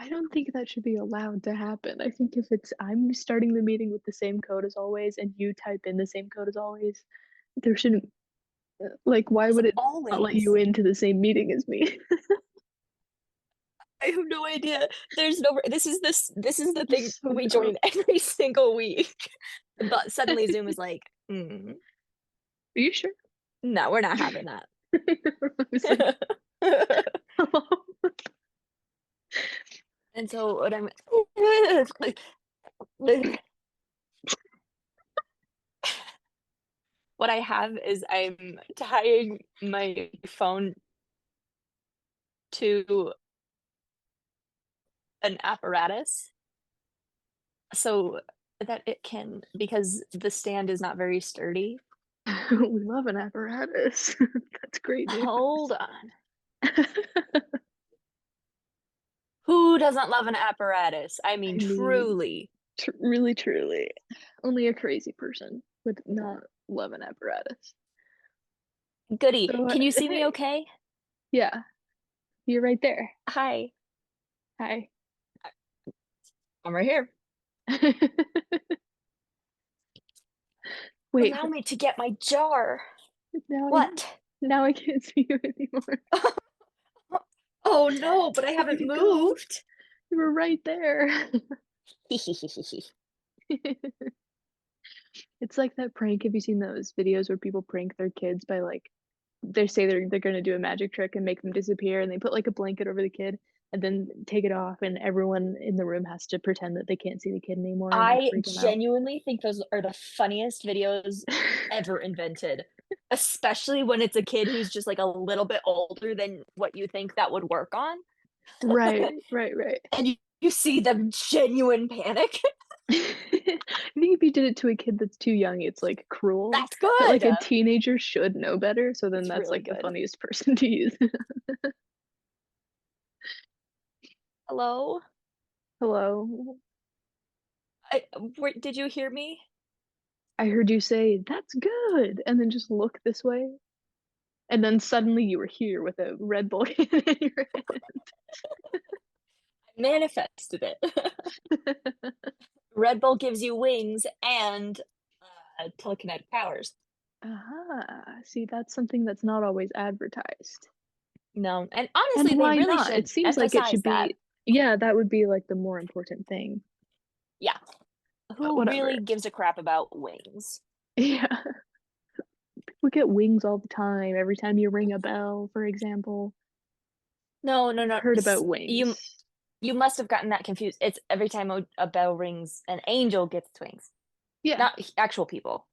I don't think that should be allowed to happen. I think if it's I'm starting the meeting with the same code as always and you type in the same code as always, there shouldn't like, why As would it not let you always. into the same meeting as me? I have no idea. There's no this is the thing It's so we dumb. join every single week. But suddenly Zoom is like, Are you sure? no, we're not having that. I was like, "Hello?" And so what I'm what I have is I'm tying my phone to an apparatus so that it can because the stand is not very sturdy. We love an apparatus. That's great news. Hold on. Who doesn't love an apparatus? I I mean, mean, truly. really, truly, only a crazy person would not love an apparatus. Goody. So, Can you see me hey, okay? yeah, you're right there. Hi. Hi. I'm right here. Wait, Allow me to get my jar. now I What? now I can't see you anymore. Oh no, but I Where'd haven't you go? moved. You were right there. It's like that prank. Have you seen those videos where people prank their kids by like they say they're gonna do a magic trick and make them disappear, and they put like a blanket over the kid and then take it off, and everyone in the room has to pretend that they can't see the kid anymore and like I freak them out. genuinely think those are the funniest videos ever invented, especially when it's a kid who's just like a little bit older than what you think that would work on. Right, right, right. And you see them genuine panic. I think if you did it to a kid that's too young, it's like cruel. That's But good. like a teenager should know better, so then It's that's really like the good. funniest person to use. Hello? Hello. Did you hear me? I heard you say, "That's good," and then just look this way, and then suddenly you were here with a Red Bull can in your Manifested it. hand. Red Bull gives you wings and telekinetic powers. Aha, see, that's something that's not always advertised. No, and And honestly, they why really not? It should seems like it emphasize should that. be yeah, that would be, like, the more important thing, Yeah, but who whatever. really gives a crap about wings? Yeah, we get wings all the time, every time you ring a bell, for example. No, no, I've no. heard about wings. You must have gotten that confused. It's every time a bell rings, an angel gets wings, Yeah, not actual people.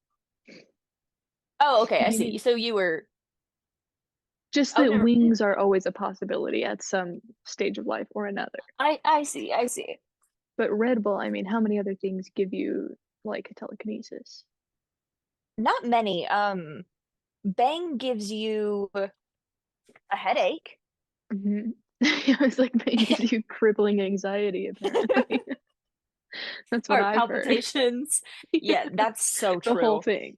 Oh, okay, I you see. mean So you were. just Oh, that never. wings are always a possibility at some stage of life or another. I see. I see. But Red Bull, I mean, how many other things give you, like, telekinesis? Not many. Bang gives you a headache. Mhm. Yeah, it's like it gives you crippling anxiety, apparently. That's what Heart I've heard. palpitations. Yeah, Yeah, that's so the whole true. thing.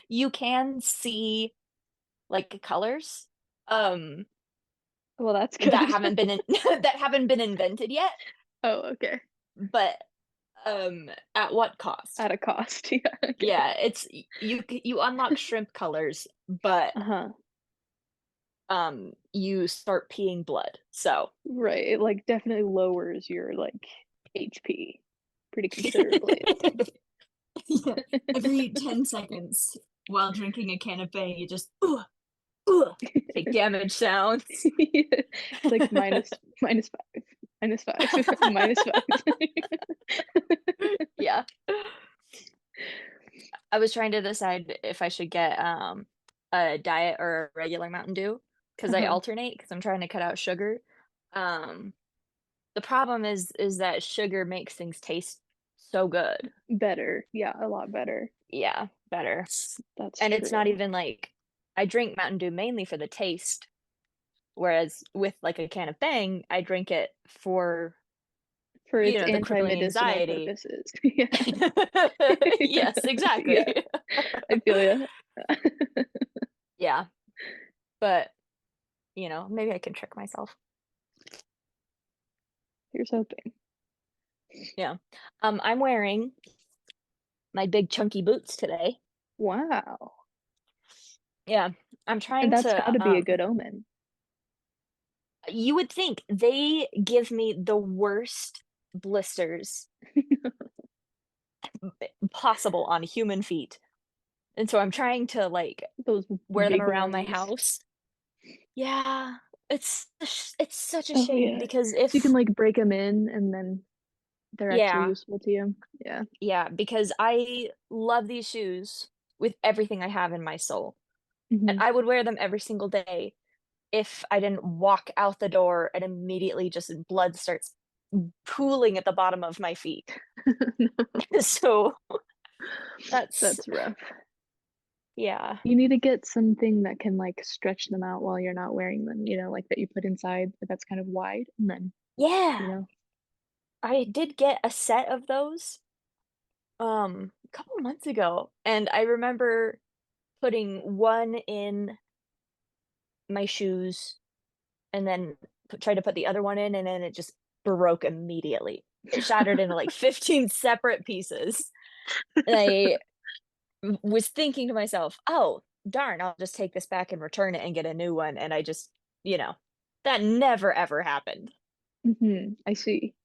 You can see, like, colors, um, Well, that's that good. haven't been in that haven't been invented yet, Oh, okay. but, at what cost? At a cost. Yeah, okay. Yeah, it's you unlock shrimp colors, but, Uh-huh. you start peeing blood, so Right. It like definitely lowers your like HP pretty considerably. Yeah, every 10 seconds while drinking a can of Bang, you just, "Ugh, ugh," take damage sounds. It's like minus 5, minus 5, minus 5. Yeah. I was trying to decide if I should get, a diet or a regular Mountain Dew because I Uh-huh. alternate because 'cause I'm trying to cut out sugar. Um, the problem is that sugar makes things taste so good. Better. Yeah, a lot better. Yeah, better. That's And it's not true. even like I drink Mountain Dew mainly for the taste, whereas with, like, a can of Bang, I drink it for, For its the crippling anti-medicinal anxiety. purposes. Yeah. Yes, Yeah, exactly. I feel ya. Yeah, but, maybe I can trick myself. Here's hoping. Yeah. I'm wearing my big chunky boots today. Wow. Yeah. I'm And trying that's gotta to, be a good omen. you would think they give me the worst blisters possible on human feet. And so I'm trying to like Those wear them big around my ones. house. Yeah. It's such a Oh, shame yeah. because So you can, if like, break them in, and then they're actually yeah, useful to you. Yeah. yeah, because I love these shoes with everything I have in my soul. And Mhm. I would wear them every single day if I didn't walk out the door and immediately just blood starts pooling at the bottom of my feet. So that's That's rough. yeah. You need to get something that can, like, stretch them out while you're not wearing them, like, that you put inside that's kind of wide, and then, you Yeah. know I did get a set of those, a couple months ago, and I remember putting one in my shoes and then tried to put the other one in, and then it just broke immediately. It shattered into, like, 15 separate pieces, and I was thinking to myself, "Oh, darn, I'll just take this back and return it and get a new one," and I just you know, that never ever happened. Mhm, I see.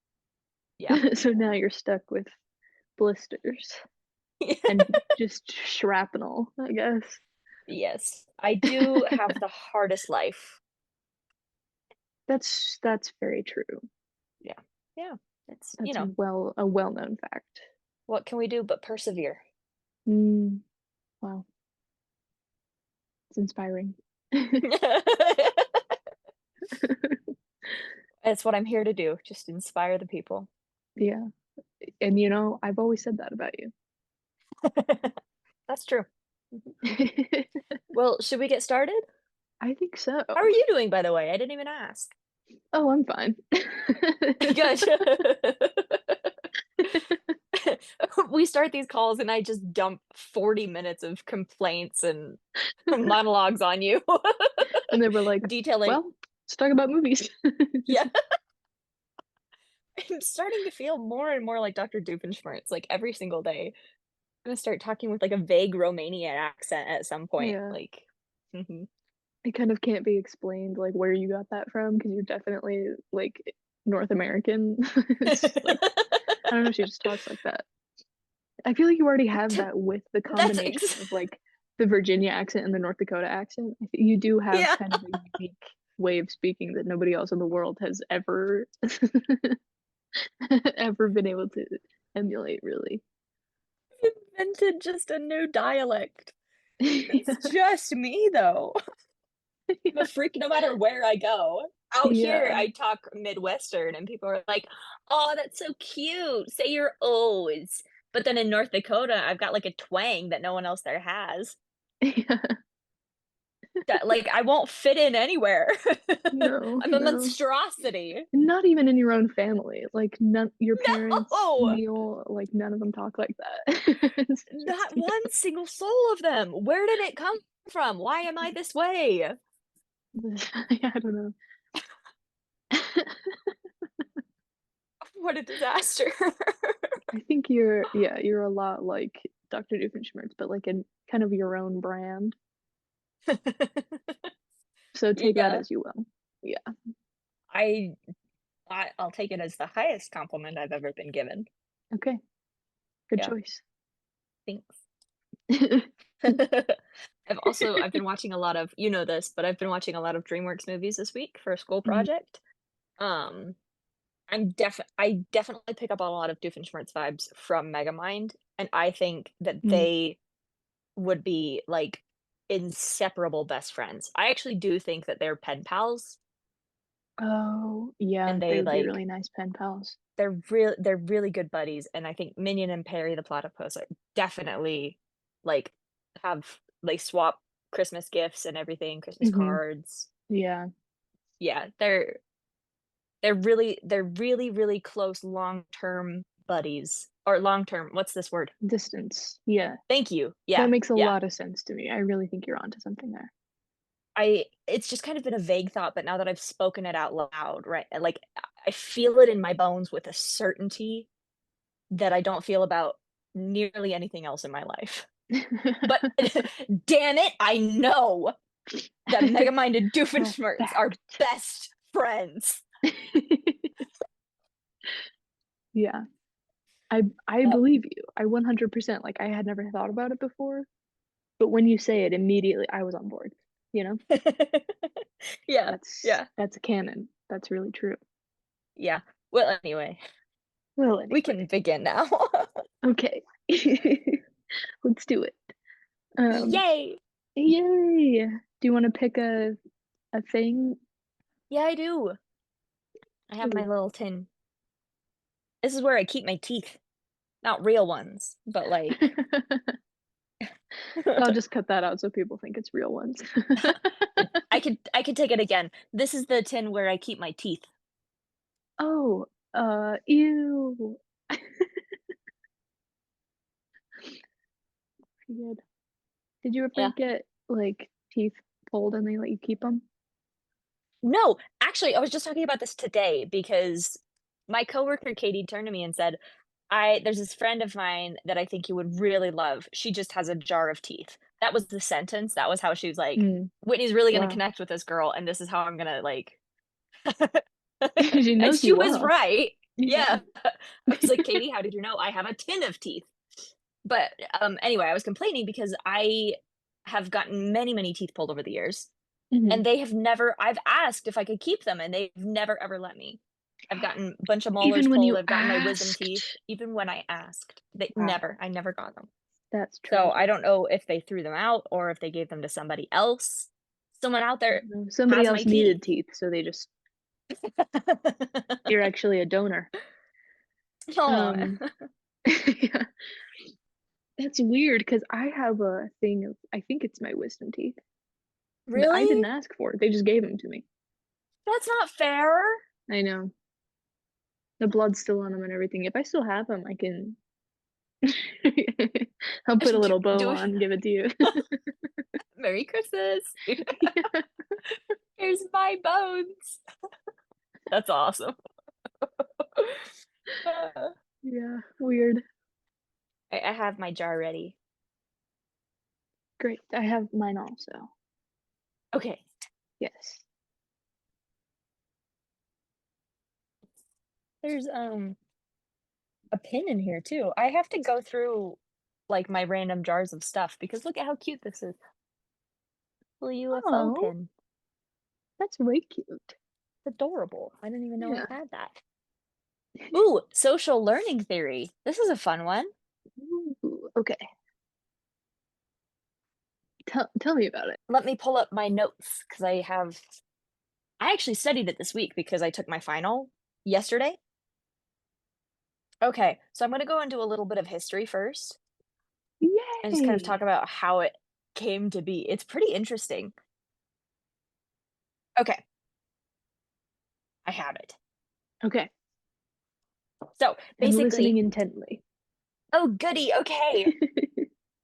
Yeah. So now you're stuck with blisters and just shrapnel, I guess. Yes, I do have the hardest life. That's very true. Yeah. Yeah. It's That's a well-known fact. what can we do but persevere? Mm, wow, it's inspiring. It's what I'm here to do, just inspire the people. Yeah, and, I've always said that about you. That's true. Mhm. Well, should we get started? I think so. How are you doing, by the way? I didn't even ask. Oh, I'm fine. Good. We start these calls and I just dump 40 minutes of complaints and monologues on you, And they were like, detailing "Well, let's talk about movies." yeah. I'm starting to feel more and more like Dr. Doofenshmirtz, like, every single day. I'm gonna start talking with, like, a vague Romanian accent at some point, Yeah, like mhm. it kind of can't be explained, like, where you got that from, because 'cause you're definitely, like, North American. It's like, I don't know, she just talks like that. I feel like you already have that with the That's combination of, like, the Virginia accent and the North Dakota accent. I think you do have yeah. kind of a unique way of speaking that nobody else in the world has ever ever been able to emulate, really. Invented just a new dialect. It's Yeah, just me, though. I'm a yeah, freak no matter where I go. Out here, yeah. I talk Midwestern, and people are like, "Oh, that's so cute. Say your O's." But then in North Dakota, I've got, like, a twang that no one else there has. Yeah. That like, I won't fit in anywhere. No, I'm a no. monstrosity. Not even in your own family, like, none your parents, No! Neil, like, none of them talk like that. It's just Not one single soul of them. Where did it come from? Why am I this way? yeah, I don't know. What a disaster. I think you're a lot like Dr. Doofenshmirtz, but, like, in kind of your own brand, so take that Yeah. as you will. Yeah, I I'll take it as the highest compliment I've ever been given. okay, good Yeah, choice. thanks. I've been watching a lot of you know this, but I've been watching a lot of DreamWorks movies this week for a school Mhm, project. Um, I definitely pick up on a lot of Doofenshmirtz vibes from Megamind, and I think that mm. they would be, like, inseparable best friends. I actually do think that they're pen pals, Oh, yeah, and they they, would be like really nice pen pals. they're really good buddies, and I think Minion and Perry the Platypus are definitely, like, they swap Christmas gifts and everything, Christmas Mhm, cards. yeah, Yeah, they're really, really close long-term buddies, or long-term what's this word? distance, yeah. Thank you. That Yeah, makes a yeah. lot of sense to me. I really think you're onto something there. It's just kind of been a vague thought, but now that I've spoken it out loud, right? Like I feel it in my bones with a certainty that I don't feel about nearly anything else in my life. But damn it, I know that mega-minded A Doofenshmirtz are fact. best friends. Yeah. I Uh, believe you. I 100%, like, I had never thought about it before, but when you say it immediately, I was on board, you know? yeah, yeah, That's a canon. That's really true. yeah. Well, anyway, Well, we anyway. can begin now. Okay. Let's do it. Um, Yay! yay. Do you wanna pick a thing? Yeah, I do. I have my Ooh. little tin. This is where I keep my teeth. Not real ones, but like I'll just cut that out so people think it's real ones. I could take it again. This is the tin where I keep my teeth. Oh, ew. Good. Did you ever Yeah. get, like, teeth pulled and they let you keep them? No, actually, I was just talking about this today because my coworker Katie turned to me and said, "I there's this friend of mine that I think you would really love. She just has a jar of teeth." That was the sentence. That was how she was like, Mm, "Whitney's really gonna wow. connect with this girl, and this is how I'm gonna like." She And knows she you was well. right. Yeah. Yeah. I was like, "Katie, how did you know? I have a tin of teeth." But, anyway, I was complaining because I have gotten many, many teeth pulled over the years, Mhm. and they have never I've asked if I could keep them, and they've never ever let me. I've gotten a bunch of molars Even when pulled, you I've gotten my wisdom teeth, asked? even when I asked. Wow, I never got them. that's So, I tragic. don't know if they threw them out or if they gave them to somebody else. Someone out there Somebody has my else needed teeth. teeth, so they just you're actually a donor. Aw. Um, yeah, that's weird because I have a thing of I think it's my wisdom teeth that I didn't Really? ask for. They just gave them to me. That's not fair. I know. The blood's still on them and everything. If I still have them, I can I'll put a Do little bow do on, give it to you. Merry Christmas. Yeah. Here's my bones. That's awesome. Uh, Yeah, weird. I have my jar ready. Great. I have mine also. Okay. Yes. There's, a pin in here too. I have to go through, like, my random jars of stuff because look at how cute this is. Little UFO Oh, pin. that's way cute. It's adorable. I didn't even know I Yeah. had that. Ooh, social learning theory. This is a fun one. Ooh, okay. Tell me about it. Let me pull up my notes because I actually studied it this week because I took my final yesterday. Okay, so I'm gonna go into a little bit of history first and just kind of Yay! talk about how it came to be. It's pretty interesting. Okay, I have it. Okay, So I'm listening basically, intently. oh goody, okay.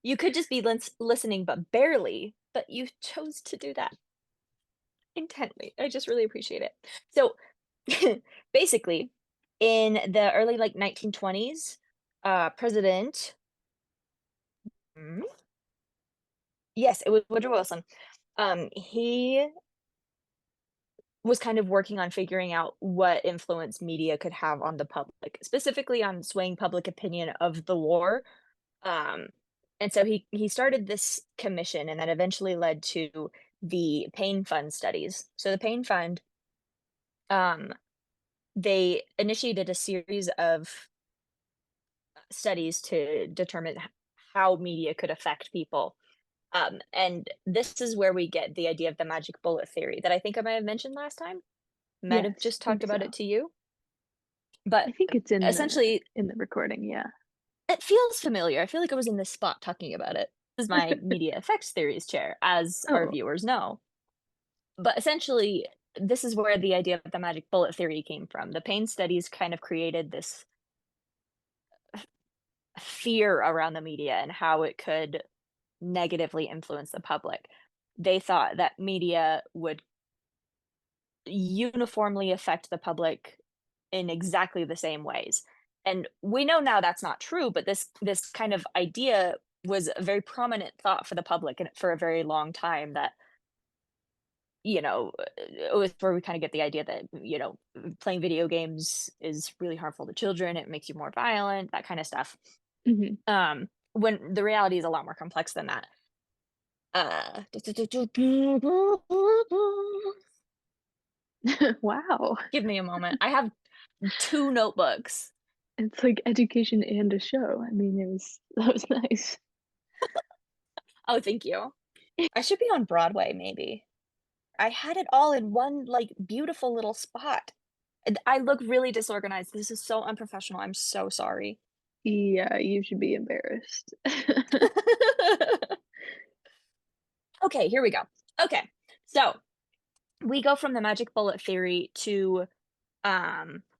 You could just be listening, but barely, but you chose to do that intently. I just really appreciate it. So basically, in the early like 1920s, President, hmm? Yes, it was Woodrow Wilson. He was kind of working on figuring out what influence media could have on the public, specifically on swaying public opinion of the war. Um, and so he started this commission, and that eventually led to the Pain Fund studies. So the Pain Fund, um, they initiated a series of studies to determine how media could affect people. And this is where we get the idea of the magic bullet theory that I think I might have mentioned last time. Might have Yes, just I talked think about so. it to you. But I think it's essentially, in the recording, yeah. it feels familiar. I feel like I was in this spot talking about it. This is my media effects theories chair, as our Oh, viewers know. But essentially, this is where the idea of the magic bullet theory came from. The pain studies kind of created this fear around the media and how it could negatively influence the public. They thought that media would uniformly affect the public in exactly the same ways. And we know now that's not true, but this kind of idea was a very prominent thought for the public and for a very long time that, it was where we kind of get the idea that, playing video games is really harmful to children, it makes you more violent, that kind of stuff. Mhm. When the reality is a lot more complex than that. Uh, Wow. Give me a moment. I have 2 notebooks. It's like education and a show. I mean, it was that was nice. Oh, thank you. I should be on Broadway, maybe. I had it all in one, like, beautiful little spot. And I look really disorganized. This is so unprofessional. I'm so sorry. Yeah, you should be embarrassed. Okay, here we go. Okay, so we go from the magic bullet theory to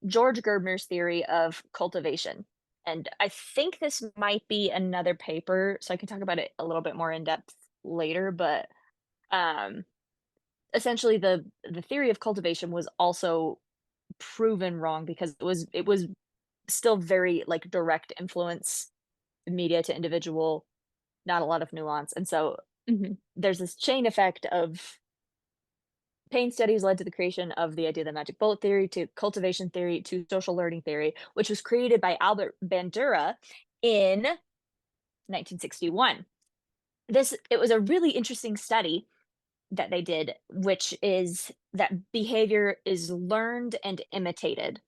George Gerbner's theory of cultivation. And I think this might be another paper, so I can talk about it a little bit more in depth later. But um, essentially, the theory of cultivation was also proven wrong because it was still very like direct influence media to individual, not a lot of nuance. And so Mhm, there's this chain effect of pain studies led to the creation of the idea of the magic bullet theory, to cultivation theory, to social learning theory, which was created by Albert Bandura in 1961. It was a really interesting study that they did, which is that behavior is learned and imitated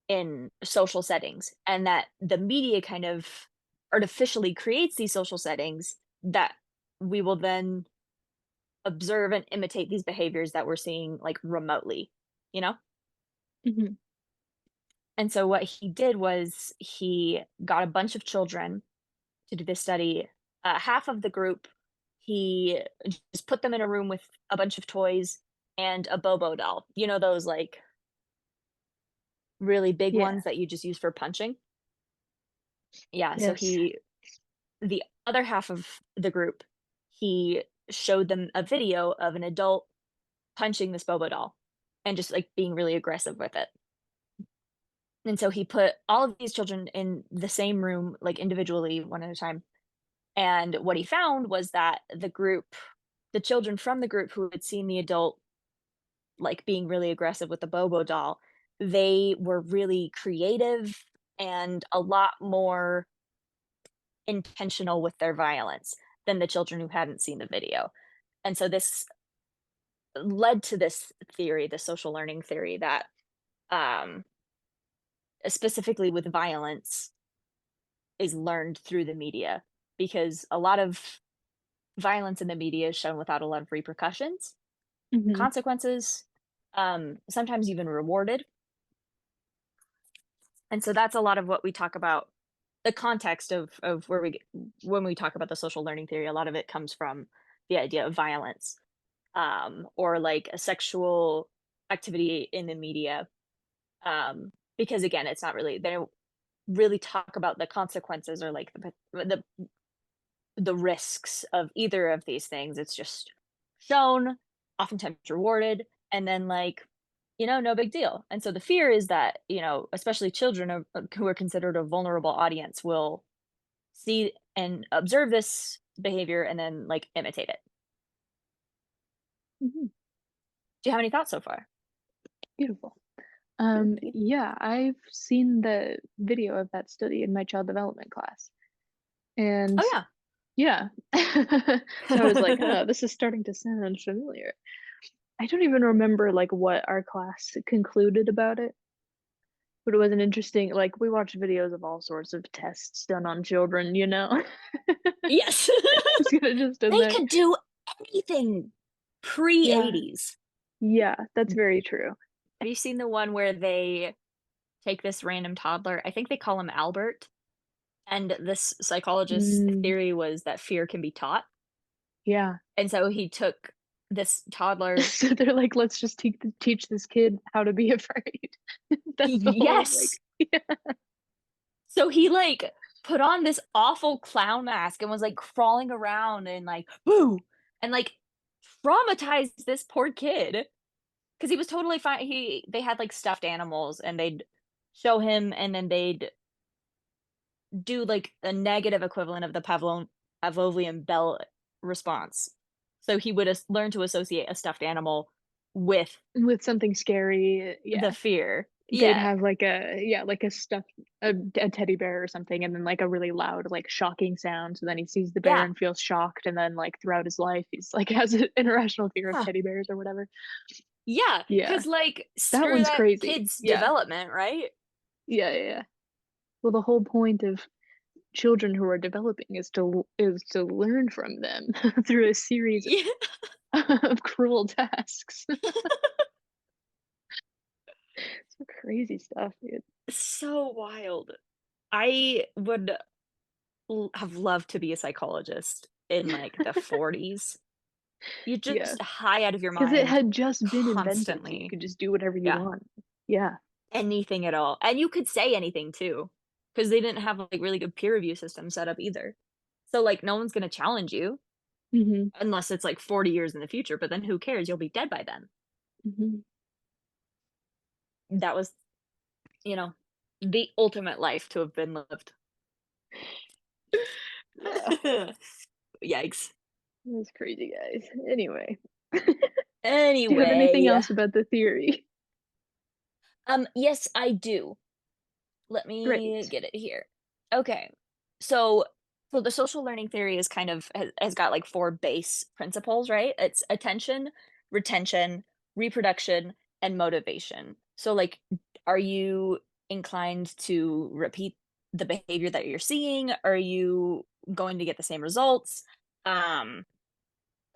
in social settings, and that the media kind of artificially creates these social settings that we will then observe and imitate these behaviors that we're seeing like remotely, you know? mhm. And so what he did was he got a bunch of children to do this study. Half of the group, he just put them in a room with a bunch of toys and a Bobo doll. You know those like really big Yeah, ones that you just use for punching? Yeah, so yes. the other half of the group, he showed them a video of an adult punching this Bobo doll and just like being really aggressive with it. And so he put all of these children in the same room, like individually, one at a time. And what he found was that the children from the group who had seen the adult like being really aggressive with the Bobo doll, they were really creative and a lot more intentional with their violence than the children who hadn't seen the video. And so this led to this theory, the social learning theory, that um, specifically with violence is learned through the media because a lot of violence in the media is shown without a lot of repercussions, Mhm, consequences, sometimes even rewarded. And so that's a lot of what we talk about. The context of where when we talk about the social learning theory, a lot of it comes from the idea of violence, or like a sexual activity in the media. Because again, it's not really, they don't really talk about the consequences or like the risks of either of these things. It's just shown, oftentimes rewarded, and then like, no big deal. And so the fear is that, especially children who are considered a vulnerable audience will see and observe this behavior and then like imitate it. mhm. Do you have any thoughts so far? Beautiful. Thank you. Yeah, I've seen the video of that study in my child development class, and Oh yeah. I was like, yeah. "Oh, this is starting to sound familiar." I don't even remember, like, what our class concluded about it, but it was an interesting like, we watched videos of all sorts of tests done on children, you know? Yes. Just kinda just in They there. could do anything Yeah. pre-80s. Yeah, that's very true. Have you seen the one where they take this random toddler? I think they call him Albert, and this psychologist's Mm, theory was that fear can be taught, yeah. and so he took this toddler. So they're like, "Let's just teach this kid how to be afraid." That's the whole, like Yes! yeah. So he, like, put on this awful clown mask and was, like, crawling around and, like, "Boo!" and, like, traumatized this poor kid because he was totally fine. They had, like, stuffed animals, and they'd show him, and then they'd do, like, a negative equivalent of the Pavlovian bell response. So he would as learn to associate a stuffed animal with With something scary, the yeah. fear. They'd Yeah. have like a yeah, like a stuffed a teddy bear or something, and then like a really loud, like shocking sound. So then he sees the bear Yeah. and feels shocked, and then like throughout his life, he's like has an irrational fear of Huh. teddy bears or whatever. Yeah, Yeah, 'cause, like, that screw one's that crazy. kid's Yeah, development, right? yeah, yeah, yeah. Well, the whole point of children who are developing is to learn from them through a series Yeah. of cruel tasks. Some crazy stuff, dude. So wild. I would have loved to be a psychologist in like the 40s. You're Yeah, just high out of your because it mind had just been invented, so you constantly. could just do whatever you Yeah, want. Yeah. anything at all. And you could say anything too, because they didn't have like really good peer review system set up either. So like no one's gonna challenge you Mhm, unless it's like 40 years in the future, but then who cares? You'll be dead by then. mhm. That was, you know, the ultimate life to have been lived. Yeah, Yikes. that's crazy, guys. Anyway, do you have anything Anyway, else about the theory? yes, I do. Let me Great. get it here. Okay. So, so the social learning theory is kind of has got like four base principles, right? It's attention, retention, reproduction, and motivation. So like are you inclined to repeat the behavior that you're seeing? Are you going to get the same results? Um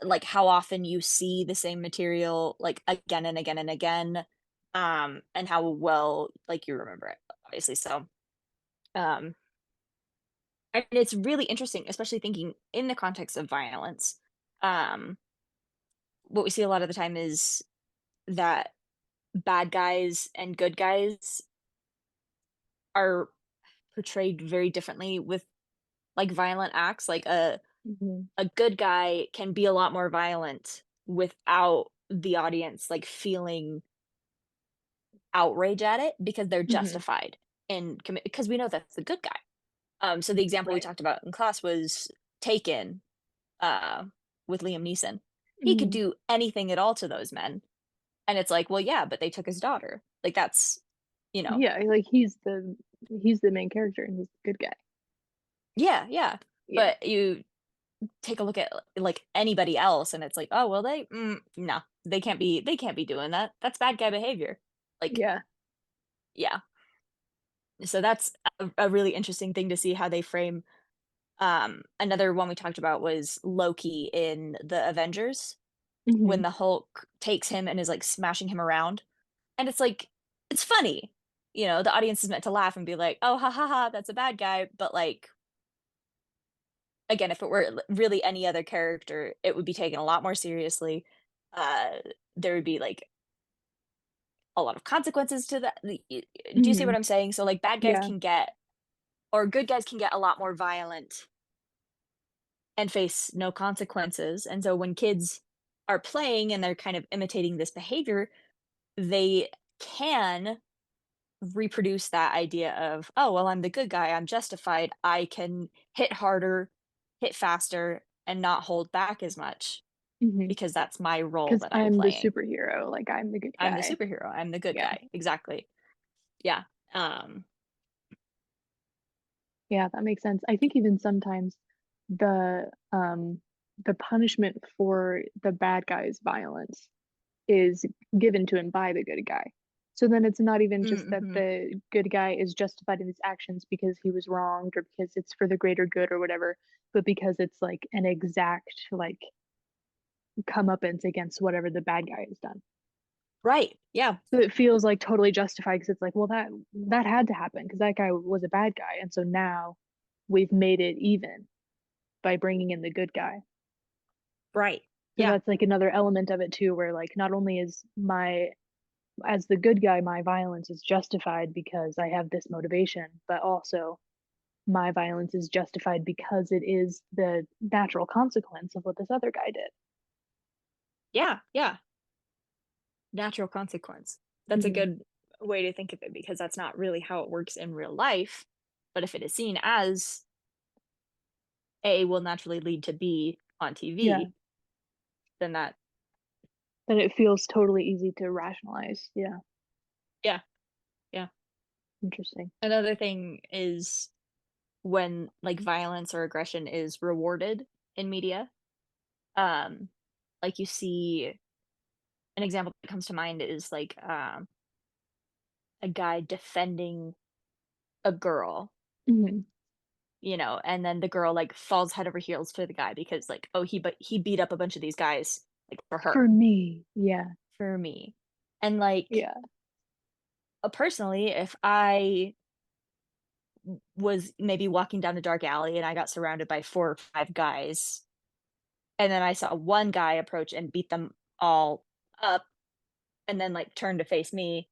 like how often you see the same material like again and again and again, and how well like you remember it, obviously. So um, and it's really interesting, especially thinking in the context of violence. Um, what we see a lot of the time is that bad guys and good guys are portrayed very differently with like violent acts. Like Mhm, a good guy can be a lot more violent without the audience like feeling outrage at it because they're mhm. justified in because we know that's the good guy. So the example we Right. talked about in class was Taken, uh, with Liam Neeson. He could Mhm. do anything at all to those men, and it's like, well, yeah, but they took his daughter. Like that's, you know, Yeah, like, he's the main character and he's the good guy. yeah, yeah. Yeah, But you take a look at like anybody else, and it's like, oh well, no, they can't be doing that. That's bad guy behavior. Like, yeah. yeah. So that's a really interesting thing to see how they frame. Another one we talked about was Loki in the Avengers when Mhm, the Hulk takes him and is like smashing him around. And it's like, it's funny. You know, the audience is meant to laugh and be like, "Oh, ha ha ha, that's a bad guy." But like, again, if it were really any other character, it would be taken a lot more seriously. Uh, there would be like a lot of consequences to that. Do you see what mhm. I'm saying? So like, bad guys Yeah, can get or good guys can get a lot more violent and face no consequences. And so when kids are playing and they're kind of imitating this behavior, they can reproduce that idea of, "Oh, well, I'm the good guy, I'm justified, I can hit harder, hit faster, and not hold back as much because because that's my role 'cause that I'm I'm the playing. superhero, like, I'm the good I'm the guy. superhero, I'm the good Yeah. guy." Exactly. Yeah. Um, Yeah, that makes sense. I think even sometimes the punishment for the bad guy's violence is given to him by the good guy. So then it's not even just that mhm. the good guy is justified in his actions because he was wronged or because it's for the greater good or whatever, but because it's like an exact like comeuppance against whatever the bad guy has done. Right. Yeah. So it feels like totally justified because it's like, well, that had to happen because that guy was a bad guy, and so now we've made it even by bringing in the good guy. Right. So Yeah. that's like another element of it too, where like not only is my as the good guy, my violence is justified because I have this motivation, but also my violence is justified because it is the natural consequence of what this other guy did. Yeah. Yeah. Natural consequence. That's a Hmm. good way to think of it because that's not really how it works in real life. But if it is seen as A will naturally lead to B on Yeah. TV, then that Then it feels totally easy to rationalize. Yeah. yeah, yeah. Interesting. Another thing is when like violence or aggression is rewarded in media. Um, like you see an example that comes to mind is like a guy defending a girl, Mhm. and then the girl like falls head over heels for the guy because like, oh, he beat up a bunch of these guys like for For her, me, yeah. for me. And like Yeah. personally, if I was maybe walking down a dark alley and I got surrounded by 4 or 5 guys, and then I saw one guy approach and beat them all up and then, like, turn to face me.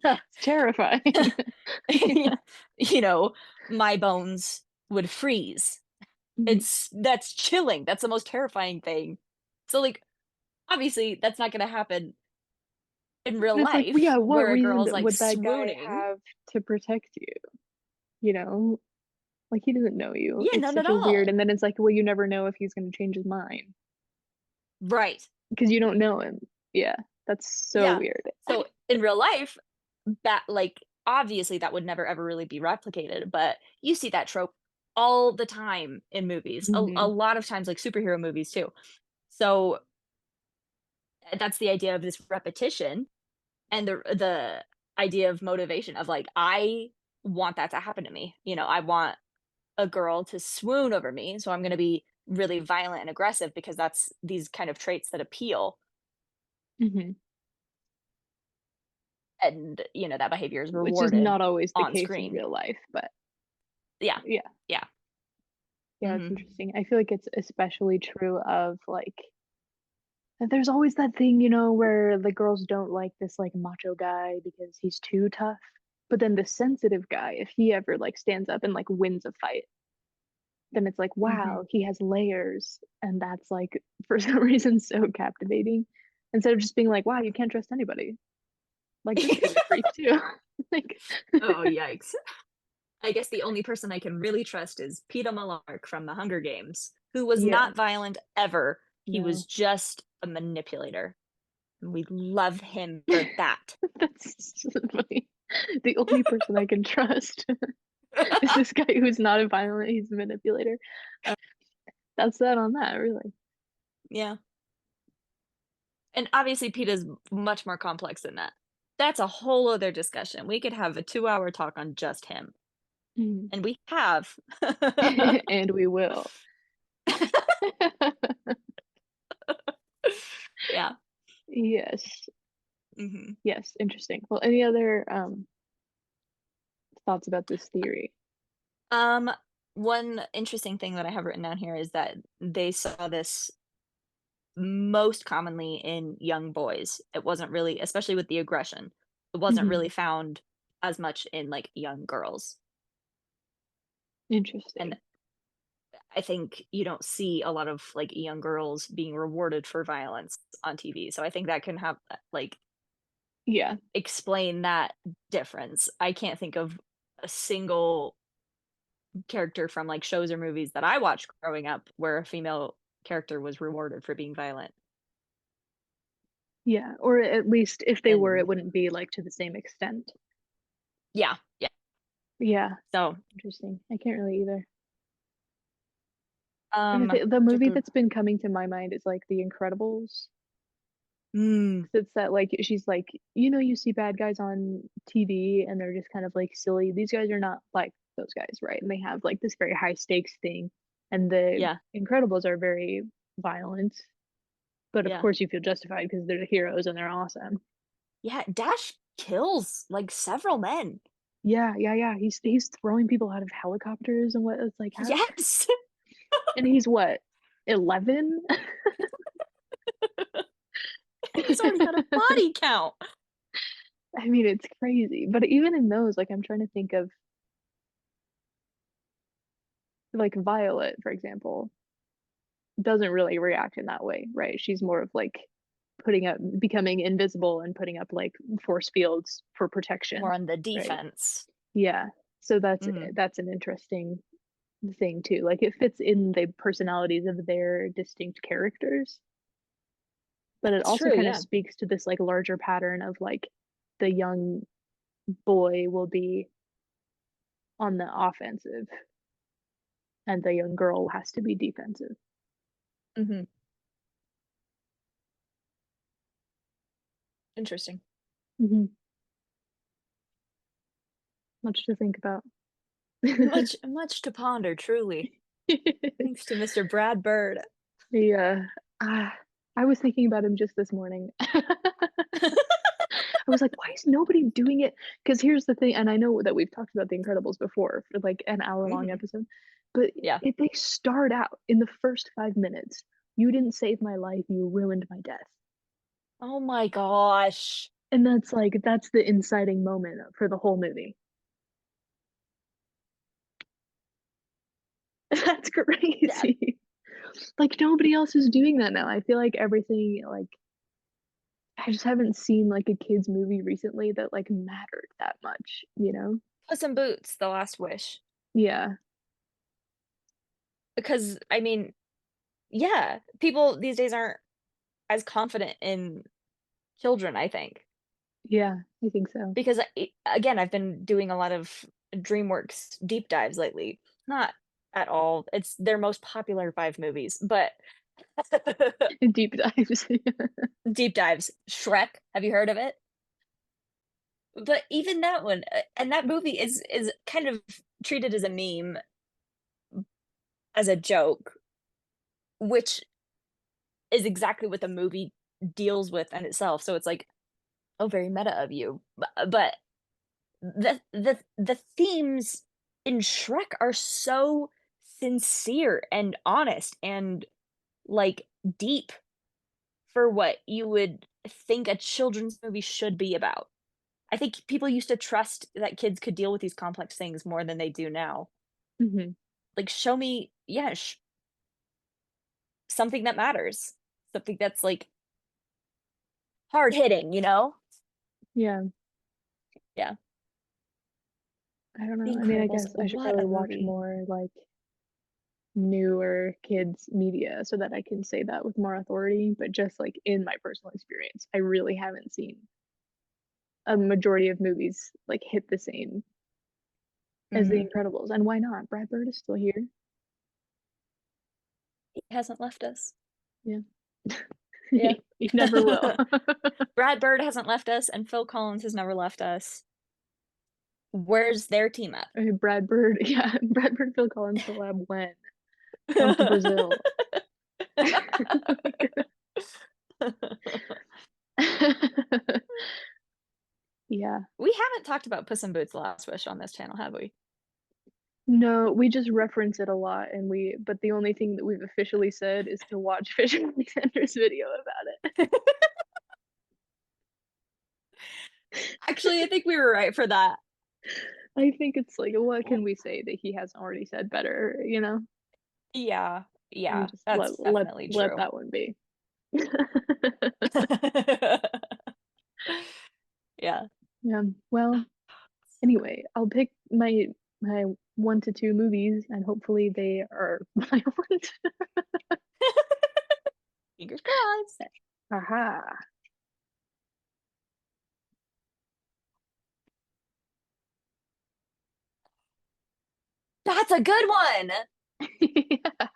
It's terrifying. You know, my bones would freeze. Mhm. That's chilling, that's the most terrifying thing. So, like, obviously, that's not gonna happen in real But it's like, well, life yeah, what where a reason girl's, like, would that guy swooning. have to protect you? You know? Like, he doesn't know you. Yeah, It's none at such a weird, all. and then it's like, well, you never know if he's gonna change his mind Right. because you don't know him. Yeah, that's so Yeah. weird. So, in real life, that like, obviously, that would never ever really be replicated, but you see that trope all the time in movies, a Mhm. lot of times, like, superhero movies too. So, that's the idea of this repetition and the idea of motivation of, like, I want that to happen to me, I want a girl to swoon over me, so I'm gonna be really violent and aggressive because that's these kind of traits that appeal, Mhm. and, that behavior is Which is rewarded not always the on case in screen. real life, but Yeah. yeah. Yeah. Yeah, it's Mhm. interesting. I feel like it's especially true of, like, there's always that thing, where the girls don't like this, like, macho guy because he's too tough, but then the sensitive guy, if he ever, like, stands up and, like, wins a fight, then it's like, Mhm. wow, he has layers, and that's, like, for some reason so captivating, instead of just being like, "Wow, you can't trust anybody." Like, this guy's a creep too. Like Oh, yikes. I guess the only person I can really trust is Peeta Mellark from The Hunger Games, who was Yeah, not violent ever. He was no. just a manipulator, and we love him for that. That's so funny. The only person I can trust is this guy who's not a violent, he's a manipulator. That's that on that, really. Yeah, and obviously Peeta's much more complex than that. That's a whole other discussion. We could have a 2-hour talk on just him, Mhm. and we have. And we will. Yeah. Yes. Mhm. Yes, interesting. Well, any other, thoughts about this theory? Um, one interesting thing that I have written down here is that they saw this most commonly in young boys. It wasn't really, especially with the aggression, it wasn't Mhm. really found as much in, like, young girls, and Interesting. I think you don't see a lot of, like, young girls being rewarded for violence on TV, so I think that can have, like, Yeah. explain that difference. I can't think of a single character from, like, shows or movies that I watched growing up where a female character was rewarded for being violent, Yeah, or at least if they were, it and wouldn't be, like, to the same extent. yeah, yeah. Yeah, So, interesting. I can't really either. Trying to um, thi the movie that's been coming to my mind is, like, The Incredibles. mm, 'Cause it's that, like, she's like, you see bad guys on TV and they're just kind of, like, silly. These guys are not like those guys, right? And they have, like, this very high stakes thing, and the yeah, Incredibles are very violent, but of yeah. course you feel justified because 'cause they're the heroes and they're awesome. Yeah, Dash kills, like, several men. Yeah, yeah, yeah, he's throwing people out of helicopters and what it's like, how Yes! and he's what, 11? He's already got a body count. I mean, it's crazy, but even in those, like, I'm trying to think of, like, Violet, for example, doesn't really react in that way, right? She's more of, like, putting up becoming invisible and putting up like force fields for More protection, on the right? defense. Yeah. So Mhm. that's an interesting thing too. Like it fits in the personalities of their distinct characters, but it That's also true, kind of yeah. speaks to this like larger pattern of like the young boy will be on the offensive and the young girl has to be defensive. Mhm. Interesting. Mhm. Much to think about. Much to ponder, truly. Thanks to Mr. Brad Bird. Yeah. Ah, I was thinking about him just this morning. I was like, "Why is nobody doing it?" Because here's the thing, and I know that we've talked about The Incredibles before for, like, an hour-long Mhm. episode, but Yeah. if they start out in the first 5 minutes, "You didn't save my life, you ruined my death." Oh my gosh. And that's, like that's the inciting moment for the whole movie. That's That crazy. Like, nobody else is doing that now. I feel like everything, like I just haven't seen, like, a kids movie recently that, like, mattered that much, you know? Puss in Boots: The Last Wish. Yeah. Because, I mean, yeah, people these days aren't as confident in children, I think. Yeah, I think so. Because, again, I've been doing a lot of DreamWorks deep dives lately. Not at all it's their most popular 5 movies, but Deep dives. deep dives. Shrek, have you heard of it? But even that one, and that movie is kind of treated as a meme, as a joke, which is exactly what the movie deals with in itself, so it's like, "Oh, very meta of you." But the themes in Shrek are so sincere and honest and, like, deep for what you would think a children's movie should be about. I think people used to trust that kids could deal with these complex things more than they do now. Mhm. Like, show me yeah, something that matters, something that's, like, hard hitting, you know? Yeah, Yeah. I don't The know. I mean, I Incredibles, guess I should what probably a watch movie. more, like, newer kids media so that I can say that with more authority, but just, like, in my personal experience, I really haven't seen a majority of movies, like, hit the same as The Mhm. Incredibles, and why not? Brad Bird is still here. He hasn't left us. Yeah. Yeah. He never will. Brad Bird hasn't left us, and Phil Collins has never left us. Where's their team at? Brad Bird yeah, Brad Bird, Phil Collins collab when? Come to Brazil. Yeah. We haven't talked about Puss in Boots: The Last Wish on this channel, have we? No, we just reference it a lot, and we but the only thing that we've officially said is to watch Fisher Alexander's video about it. Actually, I think we were right for that. I think it's like, what can we say that he hasn't already said better, you know? Yeah, And yeah, just that's definitely let true. that one be. Yeah. Yeah, well, anyway, I'll pick my 1 to 2 movies, and hopefully they are my 1 to Fingers crossed. aha. That's a good one!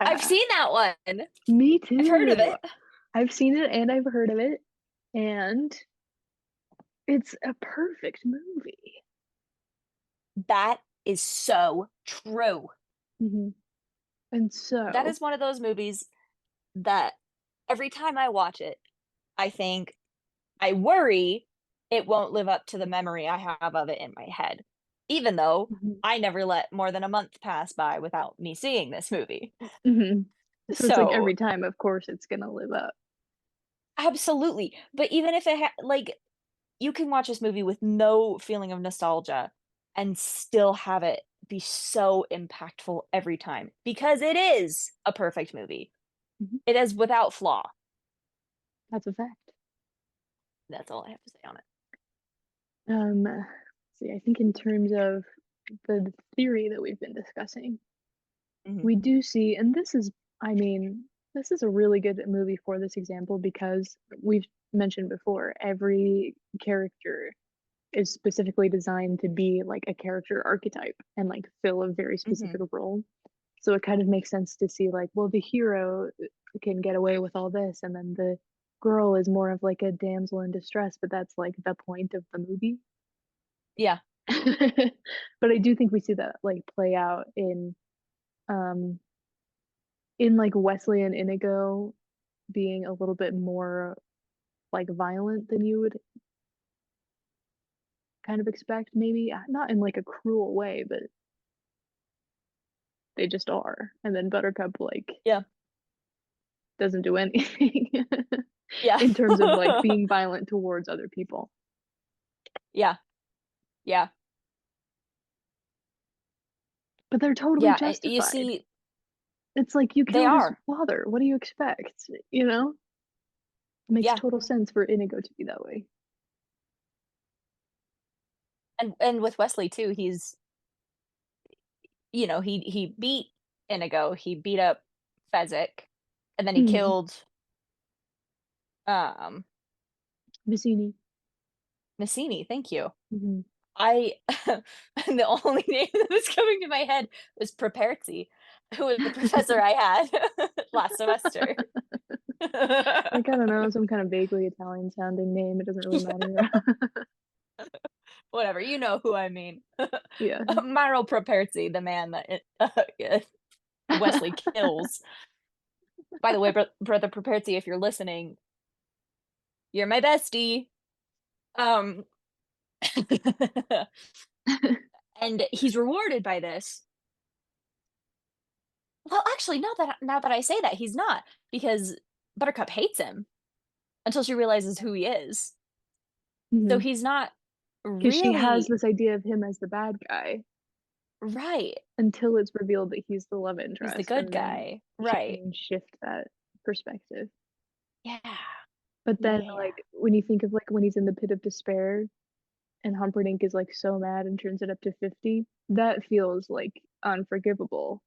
I've Yeah. seen that one. Me I've heard of too. it. I've seen it and I've heard of it, and it's a perfect movie. That is so true. Mhm. And That so is one of those movies that every time I watch it, I think I worry it won't live up to the memory I have of it in my head, even though mhm, I never let more than a month pass by without me seeing this movie. mhm. So it's like So, every time, of course, it's gonna live up. absolutely, but even if it like, you can watch this movie with no feeling of nostalgia and still have it be so impactful every time, because it is a perfect movie. Mhm. It is without flaw. That's a fact. That's all I have to say on it. Let's see, I think in terms of the theory that we've been discussing, Mhm, we do see, and this is, I mean, this is a really good movie for this example because we've mentioned before, every character is specifically designed to be like a character archetype and like fill a very mhm. specific role. So it kind of makes sense to see like, well, the hero can get away with all this, and then the girl is more of like a damsel in distress, but that's like the point of the movie. Yeah, But I do think we see that like play out um in like Wesley and Inigo being a little bit more like violent than you would kind of expect, maybe not in like a cruel way, but they just are. And then Buttercup like yeah, doesn't do anything yeah. in terms of like being violent towards other people. Yeah, yeah, But they're totally yeah, and you justified. see It's like you they killed his are. father. What do you expect? You know? It makes Yeah, total sense for Inigo to be that way. and with Wesley too, he's he beat Inigo, he beat up Fezzik, and then he Mhm. killed, um, Vicini. Massini, thank you. Mhm. I the only name that was coming to my head was Properzi, who was the professor I had last semester. Like, I don't know, some kind of vaguely Italian sounding name, it doesn't really matter. Whatever, you know who I mean. Yeah. Mauro Properzi, the man that Wesley kills. By the way, brother Properzi, if you're listening, you're my bestie. Um, and he's rewarded by this. Well, actually, now that I say that, he's not, because Buttercup hates him until she realizes who he is. So Mhm. he's not 'Cause she has really this idea of him as the bad guy right. until it's revealed that he's the love He's the interest, good and then guy. she Right. can shift that perspective. Yeah. But then, Yeah. like, when you think of, like, when he's in the pit of despair and Humperdinck is, like, so mad and turns it up to 50, that feels, like, unforgivable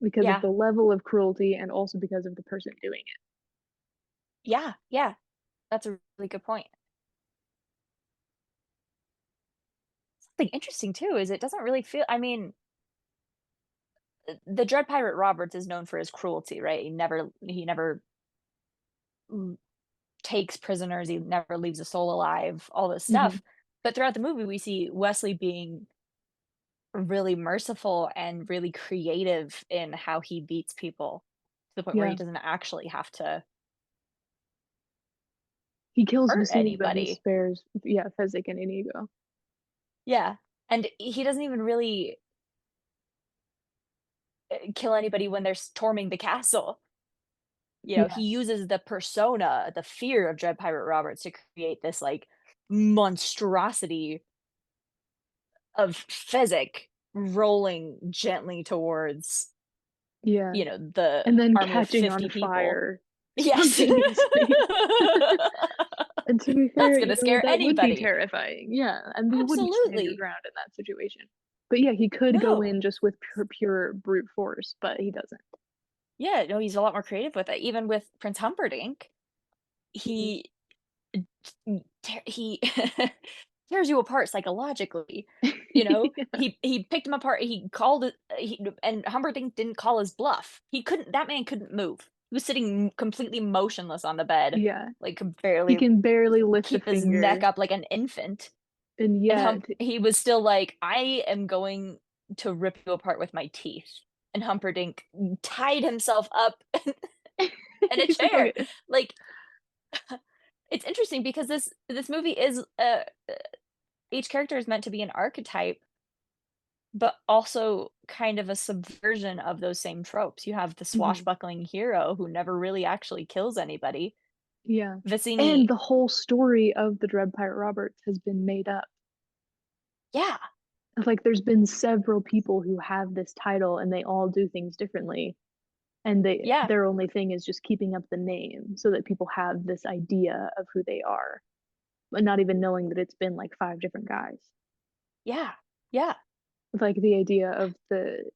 because of Yeah. the level of cruelty and also because of the person doing it. Yeah. Yeah. That's a really good point. Something interesting too is it doesn't really feel, I mean, the Dread Pirate Roberts is known for his cruelty, right? He never mm, takes prisoners, he never leaves a soul alive, all this Mhm. stuff. But throughout the movie, we see Wesley being really merciful and really creative in how he beats people to the point where he Yeah. doesn't actually have to He kills hurt Vicini, but he anybody. spares, yeah, Fezzik and Inigo. Yeah, and he doesn't even really, kill anybody when they're storming the castle. Yeah. He uses the persona, the fear of Dread Pirate Roberts to create this, like, monstrosity of Fezzik rolling gently towards, Yeah. the And then army of catching 50 on people. fire Yes. spontaneously. And to be That's fair, gonna scare that would be anybody. terrifying, yeah, and you wouldn't stand your Absolutely. ground in that situation. But yeah, he could go No. in just with pure brute force, but he doesn't. Yeah, no, he's a lot more creative with it. Even with Prince Humperdinck, Mhm. he he tears you apart psychologically. Yeah. He picked him apart. He called it. And Humperdinck didn't call his bluff. He couldn't. That man couldn't move. He was sitting completely motionless on the bed, Yeah. like could He barely can barely lift a keep his neck finger, up like an infant. and And yet he was still like, "I am going to rip you apart with my teeth." And Humperdinck tied himself up in a he's like, chair. "Okay." Like, it's interesting because this movie is, each character is meant to be an archetype, but also kind of a subversion of those same tropes. You have the Mhm. swashbuckling hero who never really actually kills anybody. Yeah. And Vicini, the whole story of the Dread Pirate Roberts has been made up. yeah, Like, there's been several people who have this title, and they all do things differently. and Yeah, their only thing is just keeping up the name so that people have this idea of who they are, but not even knowing that it's been like 5 different guys. yeah, yeah, Like the idea of the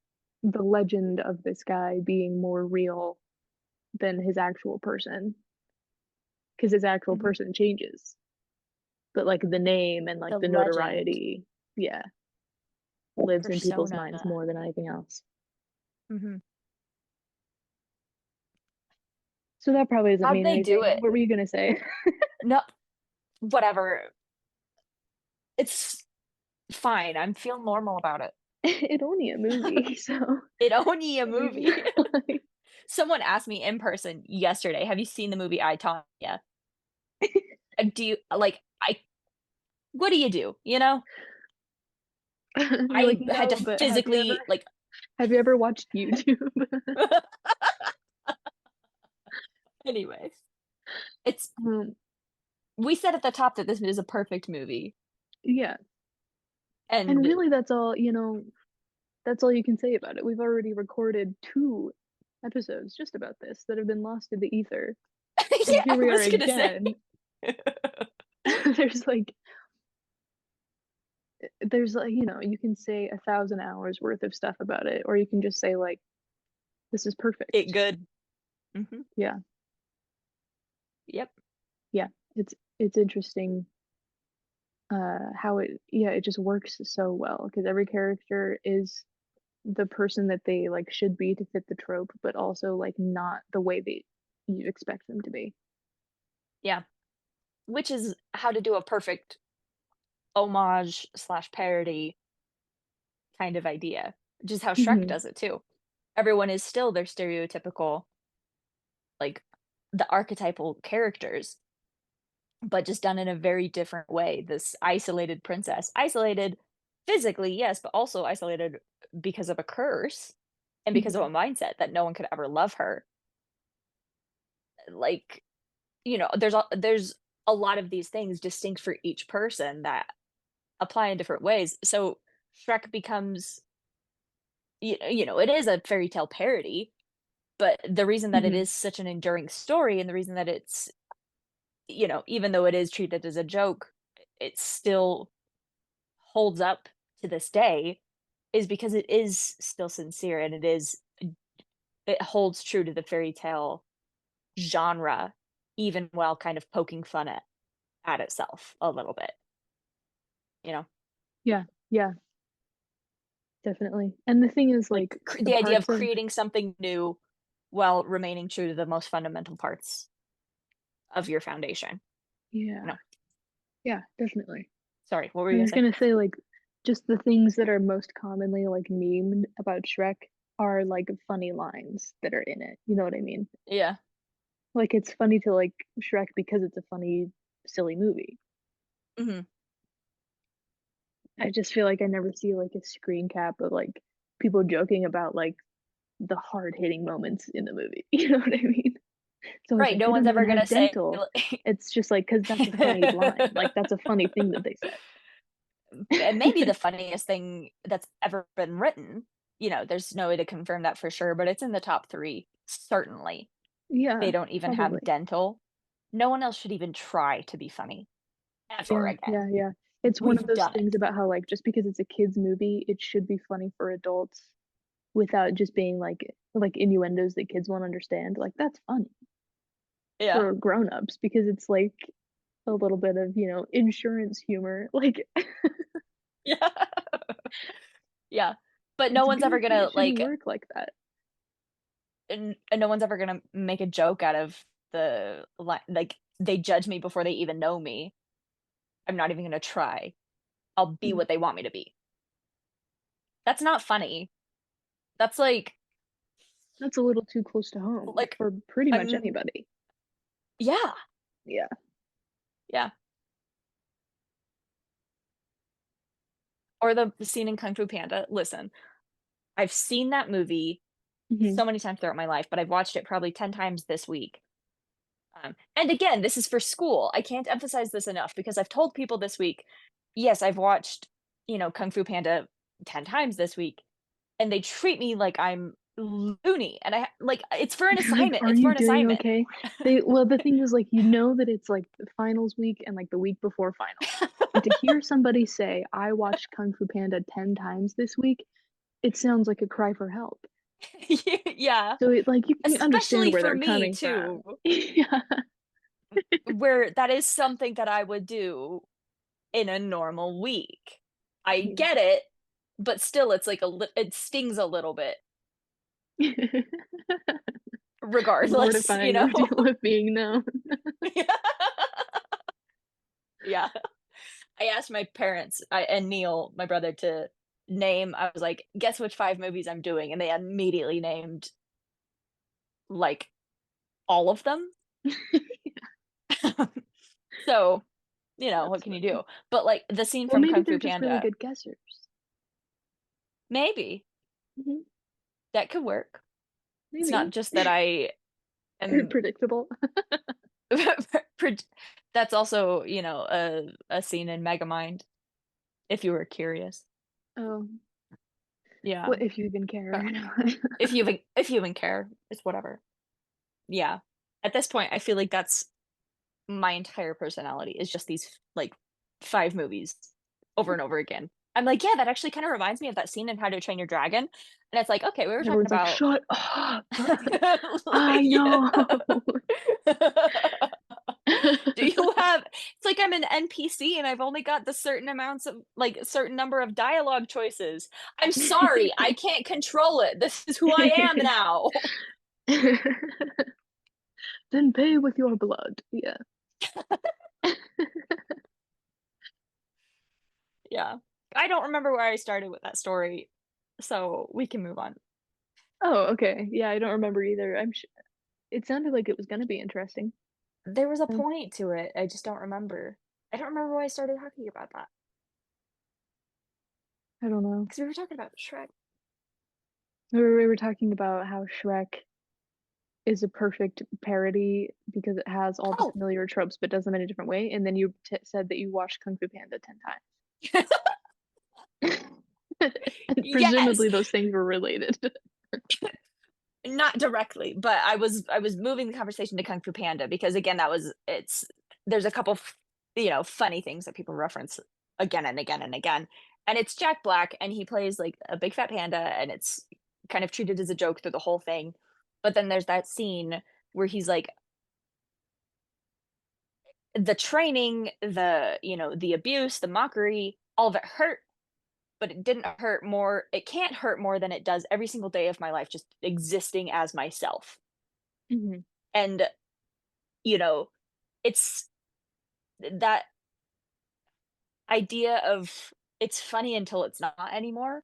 legend of this guy being more real than his actual person, because his actual mhm. person changes, but like the name and like The the legend, notoriety, yeah, lives in people's persona. minds more than anything else. Mhm. So that probably doesn't How'd mean they do anything. it? What were you gonna say? No, whatever. It's fine, I'm feeling normal about it. It only a movie, so It only a it'll be movie. fine. Someone asked me in person yesterday, "Have you seen the movie I, Tonya?" Do you like, I what do you do, you know? You're like, I had to "No, but physically, like have you ever watched YouTube?" anyways, it's Um, we said at the top that this is a perfect movie, yeah, and and really that's all you can say about it. We've already recorded 2 episodes just about this that have been lost in the ether, and yeah, here I we are was gonna say. again. There's like there's like, you can say 1,000 hours worth of stuff about it, or you can just say like, "This is It perfect." good. Mhm. Yeah, Yep. yeah. It's interesting, how it just works so well because every character is the person that they, like, should be to fit the trope, but also, like, not the way that you expect them to be. Yeah. Which is how to do a perfect homage/parody kind of idea, which is how Shrek Mhm, does it too. Everyone is still their stereotypical, like, the archetypal characters, but just done in a very different way. This isolated princess, isolated physically, yes, but also isolated because of a curse and because of mhm. a mindset that no one could ever love her. Like, there's a lot of these things distinct for each person that apply in different ways. So Shrek becomes, it is a fairy tale parody, but the reason that it Mhm. is such an enduring story and the reason that it's, even though it is treated as a joke, it still holds up to this day is because it is still sincere and it holds true to the fairy tale genre, even while kind of poking fun at itself a little bit, you know? Yeah, yeah, definitely, and the thing is, Like, like, the the idea of parts of creating something new while remaining true to the most fundamental parts of your foundation, you yeah, know? yeah, definitely. Sorry, what were I you gonna was say? gonna say, like, just the things that are most commonly, like, memed about Shrek are, like, funny lines that are in it, you know what I mean? Yeah. Like, it's funny to like Shrek because it's a funny, silly movie. Mhm. I just feel like I never see, like, a screen cap of, like, people joking about, like, the hard-hitting moments in the movie, you know what I mean? It's always Right, like, no "They one's don't even ever gonna have say, dental." like It's just like because that's a funny line, like, that's a funny thing that they and maybe the said. funniest thing that's ever been written, there's no way to confirm that for sure, but it's in the top 3, certainly. They Yeah, don't even have probably. dental. No one else should even try to be funny ever Yeah, yeah, again. yeah. It's one of We've those done things it. about how, like, just because it's a kid's movie, it should be funny for adults without just being, like, innuendos that kids won't understand, like, that's funny Yeah. for grown-ups because it's, like, a little bit of, insurance humor, like, Yeah. Yeah. But no it's one's ever goofy, gonna, it shouldn't like work like that. and no one's ever gonna make a joke out of like, they judge me before they even know me. I'm not even gonna try. I'll be Mm, what they want me to be. That's not funny. That's that's a little too close to home like, for pretty much I'm anybody. yeah, Yeah. yeah. Or the scene in Kung Fu Panda. Listen, I've seen that movie Mhm, so many times throughout my life, but I've watched it probably 10 times this week. And again, this is for school. I can't emphasize this enough because I've told people this week, yes, I've watched, Kung Fu Panda 10 times this week, and they treat me like I'm loony, and like, it's for an You're like, assignment, "Are it's for you an doing assignment. okay?" Well, the thing is, like, you know that it's, like, the finals week and, like, the week before finals, and to hear somebody say, "I watched Kung Fu Panda 10 times this week," it sounds like a cry for help. Yeah, So it like, you can understand especially where for they're me coming too, from. Yeah. where that is something that I would do in a normal week. I Yeah. get it, but still it's like it stings a little bit regardless, you Mortifying know? ordeal of being known. Yeah. I asked my parents, and Neil, my brother, to name. I was like, "Guess which 5 movies I'm doing," and they immediately named, like, all of them. So, what That's can you funny. do? But, like, the scene Well, from maybe Kung they're Fu just really Panda, good guessers. maybe, Mhm. that could work. It's not Maybe. just that I am Predictable. pred that's also, a scene in Megamind, if you were curious. Oh, Yeah, what if you even care uh, or not. if you even care, it's whatever. Yeah. At this point, I feel like that's my entire personality is just these, like, 5 movies over and over again. I'm like, "Yeah, that actually kinda reminds me of that scene in How to Train Your Dragon," and it's like, "Okay, we were And talking everyone's like, about." "Shut up!" Like, I yeah. know. Do you have It's like I'm an NPC and I've only got the certain amounts of like, a certain number of dialogue choices. I'm sorry, I can't control it. This is who I am now. Then pay with your blood. Yeah. Yeah. I don't remember where I started with that story, so we can move on. Oh, okay. Yeah, I don't remember either. It sounded like it was gonna be interesting. There was a Um, point to it, I just don't remember. I don't remember why I started talking about that I don't know. because we were talking about Shrek. We were talking about how Shrek is a perfect parody because it has all the Oh! familiar tropes but does them in a different way, and then you said that you watched Kung Fu Panda 10 times. And Yes! presumably those things were related. Not directly, but I was moving the conversation to Kung Fu Panda because again, there's a couple funny things that people reference again and again and again. And it's Jack Black and he plays like a big fat panda and it's kind of treated as a joke through the whole thing. But then there's that scene where he's like the training, the abuse, the mockery, all of it hurt, but it can't hurt more than it does every single day of my life just existing as myself. Mhm. And you know, it's that idea of it's funny until it's not anymore.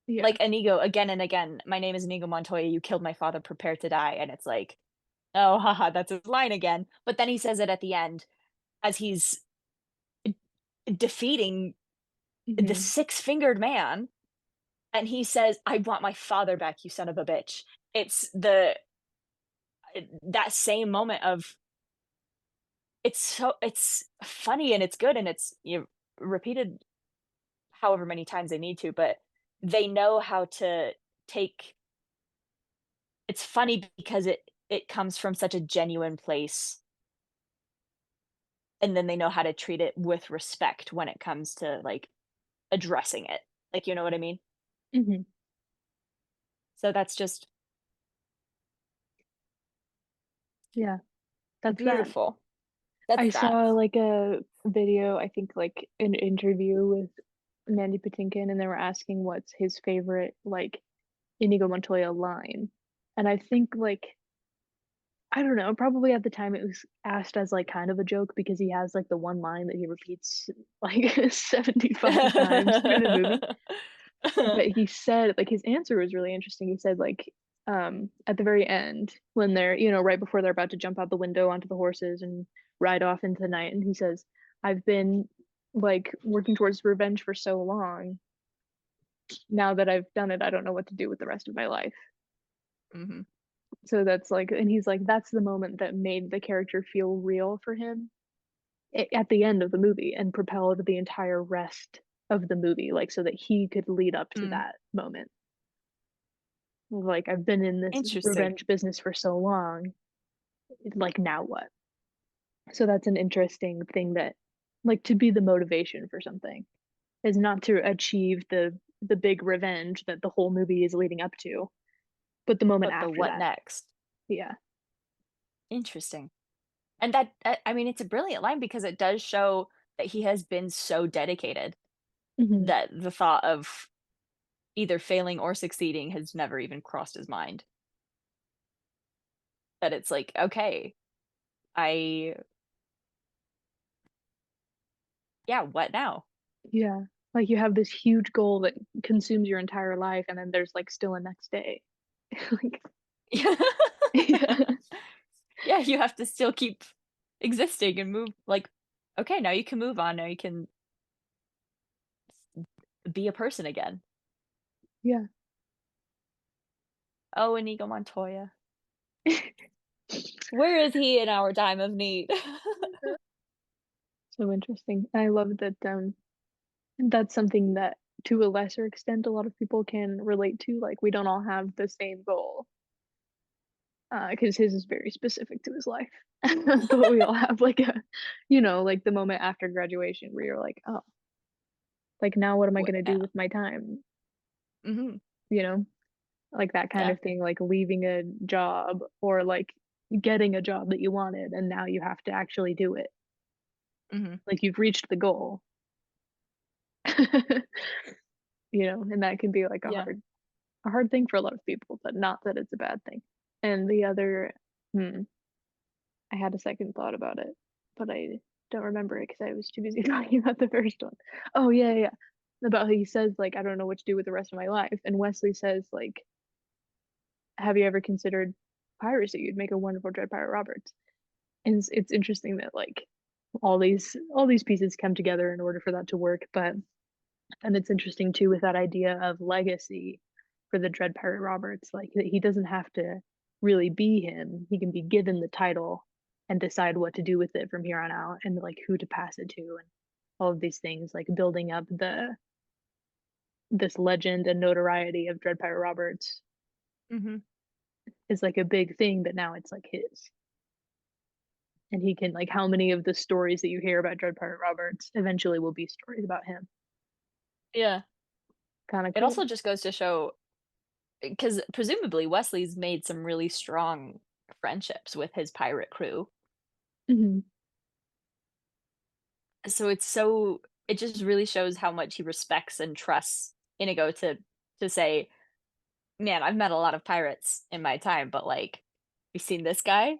Yeah. Like Inigo again and again, "My name is Inigo Montoya, you killed my father, prepare to die," and it's like, "Oh, haha, that's his line again." But then he says it at the end as he's defeating the Mhm. six-fingered man, and he says, "I want my father back, you son of a bitch." It's that same moment of it's funny and it's good and it's, repeated however many times they need to, but they know how to take it's funny because it comes from such a genuine place, and then they know how to treat it with respect when it comes to, like, addressing it. Like, you know what I mean? Mhm. So that's just Yeah, that's that. beautiful. That's I that. saw, like, a video, I think, like, an interview with Mandy Patinkin, and they were asking what's his favorite, like, Inigo Montoya line, and I think, like, I don't know, probably at the time it was asked as, like, kind of a joke because he has, like, the one line that he repeats, like, 75 times through the movie, but he said like, his answer was really interesting. He said, like, at the very end, when they're right before they're about to jump out the window onto the horses and ride off into the night, and he says, "I've been, like, working towards revenge for so long. Now that I've done it, I don't know what to do with the rest of my life." Mhm. So that's like and he's like, that's the moment that made the character feel real for him at the end of the movie and propelled the entire rest of the movie, like, so that he could lead up to Mm. that moment. Like, I've been in this Interesting. revenge business for so long, like, now what? So that's an interesting thing that like, to be the motivation for something is not to achieve the big revenge that the whole movie is leading up to, but the moment But the after what that. next? Yeah. Interesting. And I mean, it's a brilliant line because it does show that he has been so dedicated Mhm. that the thought of either failing or succeeding has never even crossed his mind. That it's like, "Okay, I yeah, what now?" Yeah. Like, you have this huge goal that consumes your entire life, and then there's, like, still a next day. Like yeah. Yeah, you have to still keep existing and move like, okay, now you can move on, now you can be a person again. Yeah. Oh, Inigo Montoya. Where is he in our time of need? So interesting. I love that, that's something that, to a lesser extent, a lot of people can relate to, like, we don't all have the same goal, because his is very specific to his life. But we all have, like, a like, the moment after graduation where you're like, "Oh, like, now what am I What gonna do now? with my time?" Mhm. You know? Like, that kind Yeah. of thing, like, leaving a job or, like, getting a job that you wanted, and now you have to actually do it. Mhm. Like, you've reached the goal. And that can be, like, Yeah. a hard thing for a lot of people, but not that it's a bad thing. And the other hmm, I had a second thought about it, but I don't remember it because I was too busy talking about the first one. Oh, yeah, yeah, yeah. About how he says, like, "I don't know what to do with the rest of my life," and Wesley says, like, "Have you ever considered piracy? You'd make a wonderful Dread Pirate Roberts." And it's interesting that, like, all these pieces come together in order for that to work, but and it's interesting too with that idea of legacy for the Dread Pirate Roberts, like, that he doesn't have to really be him, he can be given the title and decide what to do with it from here on out and, like, who to pass it to and all of these things, like, building up this legend and notoriety of Dread Pirate Roberts Mhm. is, like, a big thing that now it's, like, his. And he can like, how many of the stories that you hear about Dread Pirate Roberts eventually will be stories about him. Yeah. Kinda It cool. also just goes to show because presumably Wesley's made some really strong friendships with his pirate crew. Mhm. So it just really shows how much he respects and trusts Inigo to say, "Man, I've met a lot of pirates in my time, but, like, you seen this guy?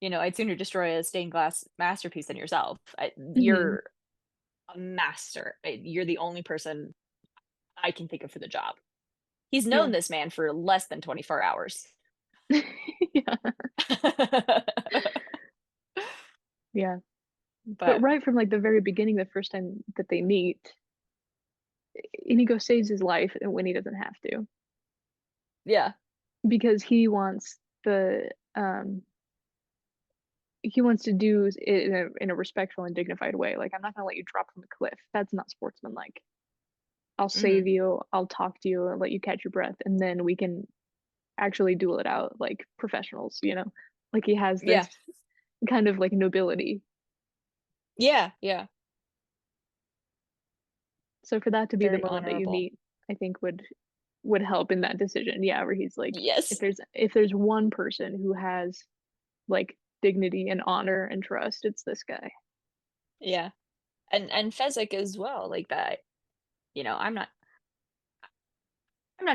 You know, I'd sooner destroy a stained glass masterpiece than yourself. Mhm. You're a master. You're the only person I can think of for the job." He's known Yeah. this man for less than 24 hours. Yeah. Yeah. But But right from, like, the very beginning, the first time that they meet, Inigo saves his life when he doesn't have to, yeah. because he wants to do it in a respectful and dignified way, like, "I'm not gonna let you drop from a cliff. That's not sportsmanlike. I'll Mhm. save you, I'll talk to you and let you catch your breath, and then we can actually duel it out like professionals, you know? Like, he has Yeah. this kind of, like, nobility. Yeah, yeah. So for that to be the Very moment that you honorable. meet, I think would help in that decision, yeah, where he's like, Yes. if there's one person who has, like, dignity and honor and trust, it's this guy. Yeah. And Fezzik as well, like that, you know, I'm not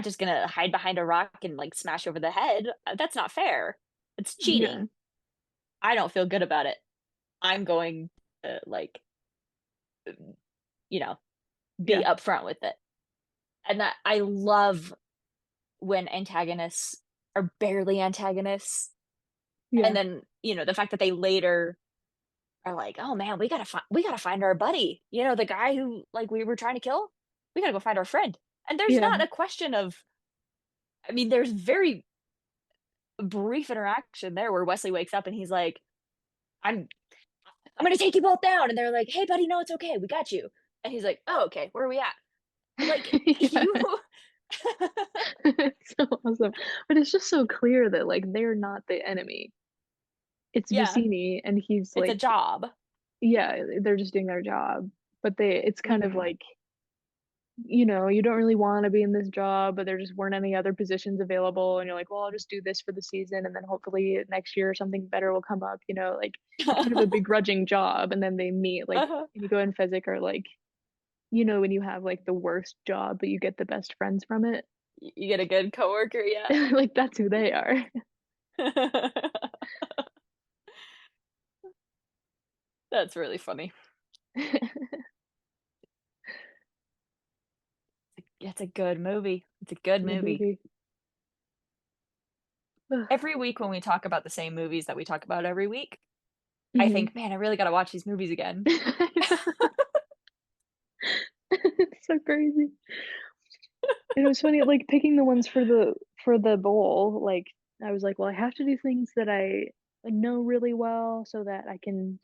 just gonna hide behind a rock and, like, smash over the head. That's not fair. It's Yeah, cheating. I don't feel good about it. I'm going to, like, you know, be yeah, upfront with it. And that I love when antagonists are barely antagonists, and yeah, then, you know, the fact that they later are like, "Oh, man, we gotta find our buddy, you know, the guy who, like, we were trying to kill? We gotta go find our friend." And there's yeah, not a question of I mean, there's very brief interaction there where Wesley wakes up and he's like, "I'm I'm gonna take you both down," and they're like, "Hey, buddy, no, it's okay, we got you." And he's like, "Oh, okay, where are we at?" Like, you yeah, It's so awesome. But it's just so clear that, like, they're not the enemy. It's Yeah, Vicini, and he's it's a like job. yeah, they're just doing their job, but it's kind of Mhm. like, you don't really wanna be in this job, but there just weren't any other positions available, and you're like, "Well, I'll just do this for the season, and then hopefully next year something better will come up," like, it's kind of a begrudging job, and then they meet, like, Uh-huh. Inigo and Fezzik are like, when you have, like, the worst job, but you get the best friends from it? You get a good coworker, yeah. Like, that's who they are. That's really funny. It's a good movie. It's a good Good movie. movie. Every week when we talk about the same movies that we talk about every week, I Mhm. think, "Man, I really gotta watch these movies again." It's so crazy. And it was funny, like, picking the ones for the bowl, like, I was like, "Well, I have to do things that I know really well so that I can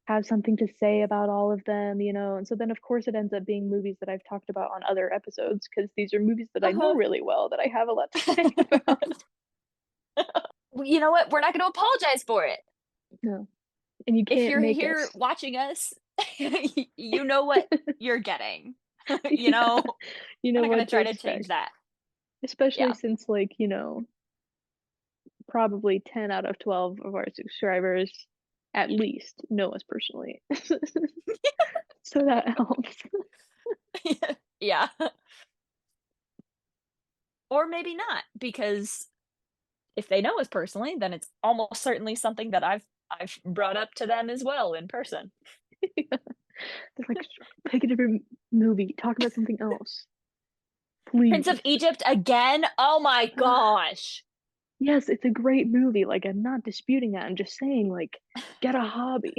have something to say about all of them," and so then, of course, it ends up being movies that I've talked about on other episodes because these are movies that I know Uh-huh. really well that I have a lot to say about. Well, you know what? We're not gonna apologize for it. No, and you If can't you're make here us. watching us, you know what you're getting. You Yeah, know? you We're know not gonna what to try to change expect, that. especially Yeah. since, like, probably 10 out of 12 of our subscribers at least know us personally. So that helps. Yeah. Or maybe not, because if they know us personally, then it's almost certainly something that I've brought up to them as well in person. They're like, "Pick a different movie, talk about something else, Prince please." of Egypt again? Oh my gosh. Yes, it's a great movie, like, I'm not disputing that, I'm just saying, like, get a hobby.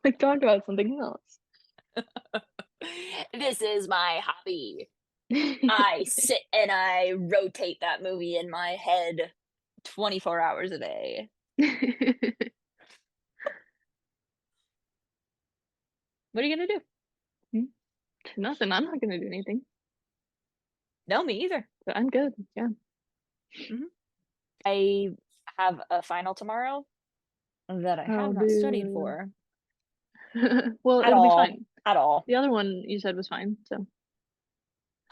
Like, talk about something else. This is my hobby. I sit and I rotate that movie in my head 24 hours a day. What are you gonna do? Hmm, nothing, I'm not gonna do anything, No, me either. but I'm good, yeah. Mhm. I have a final tomorrow that I Oh, have not studied boo. for Well, at it'll be all, fine. at all. The other one you said was fine, so,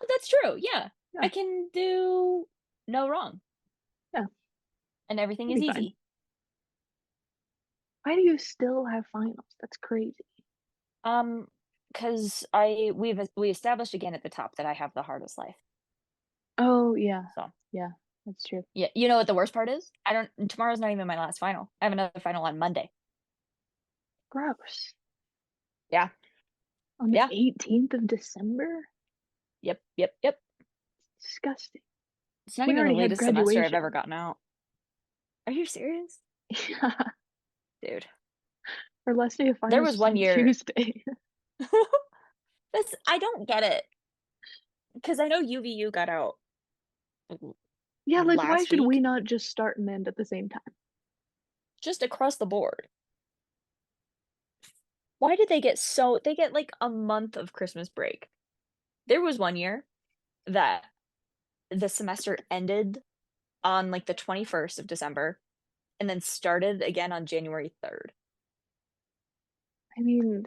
Oh, that's true, yeah. yeah, I can do no wrong, yeah, and everything it'll is be fine. easy. Why do you still have finals? That's crazy. Um, because we established again at the top that I have the hardest life. Oh, yeah, So, yeah, that's true. yeah, you know what the worst part is? I don't tomorrow's not even my last final. I have another final on Monday. Gross. Yeah, On the yeah. 18th of December? Yep, yep, yep. Disgusting. It's not We even the already had latest semester I've ever graduation. gotten out. Are you serious? Yeah, Dude. our last day of There finals was was one on year Tuesday. this I don't get it, because I know UVU got out l Yeah, like, why last should we week, not just start and end at the same time? just across the board. Why did they get, like, a month of Christmas break. There was one year that the semester ended on, like, the 21st of December and then started again on January 3rd. I mean,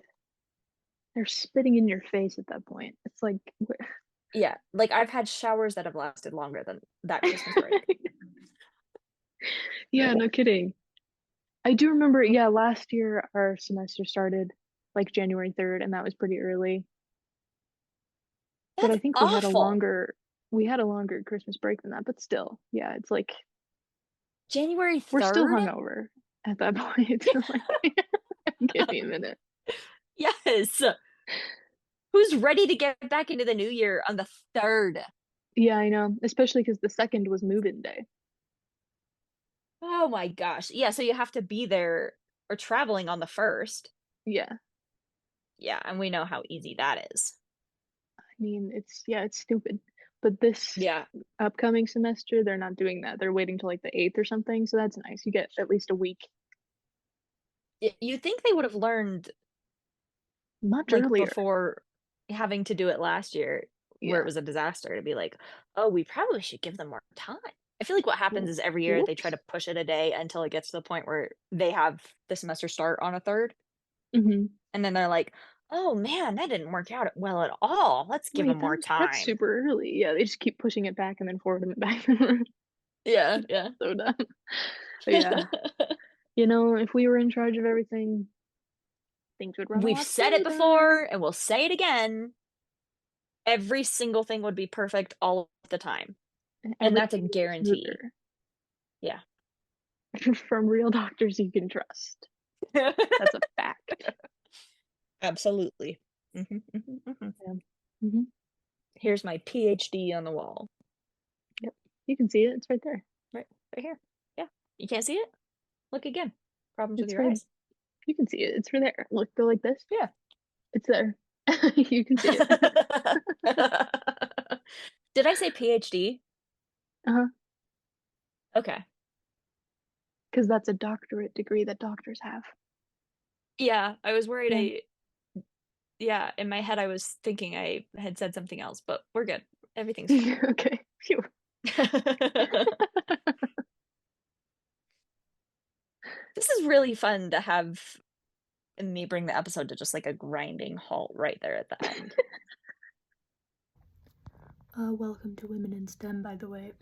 they're spitting in your face at that point. It's like, Yeah, like, I've had showers that have lasted longer than that Christmas break. yeah, no kidding. I do remember, yeah, last year our semester started like January 3rd, and that was pretty early. But That's I think awful. we had a longer Christmas break than that, but still, yeah, it's like January we're still 3rd? hungover at that point. Like, give me a minute. Yes. Who's ready to get back into the new year on the 3rd? Yeah, I know, especially because the second was move-in day. Oh my gosh. Yeah, so you have to be there or traveling on the 1st. Yeah, Yeah, and we know how easy that is. I mean, it's stupid. But this Yeah. upcoming semester, they're not doing that. They're waiting till like the 8th or something, so that's nice. You get at least a week, You'd think they would have learned, much like, earlier. before having to do it last year. where it Yeah. was a disaster to be like, "Oh, we probably should give them more time." I feel like what happens W is every year they try to whoops. push it a day until it gets to the point where they have the semester start on a 3rd, Mhm. and then they're like, "Oh, man, that didn't work out well at all. Let's give them Wait, more that's time." super early. Yeah, they just keep pushing it back and then forwarding it back. Yeah, yeah. So dumb. But yeah, if we were in charge of everything, things would run a We've lot said it smoother. before, and we'll say it again. Every single thing would be perfect all of the time, And and that's a everything would be guarantee. smoother Yeah. from real doctors you can trust. That's a fact. Absolutely. Mhm, mhm, mhm. Yeah. Mhm. Here's my PhD on the wall. Yep. You can see it. It's right there. Right, right here. Yeah. You can't see it? Look again. Problems with It's your right. eyes. You can see it. It's right there. Look, go like this. Yeah. It's there. You can see it. Did I say PhD? Uh-huh. Okay. Because that's a doctorate degree that doctors have. Yeah, I was worried Yeah. yeah, in my head, I was thinking I had said something else, but we're good. Everything's fine. Okay. Phew. This is really fun to have me bring the episode to just, like, a grinding halt right there at the end. Welcome to Women in STEM, by the way.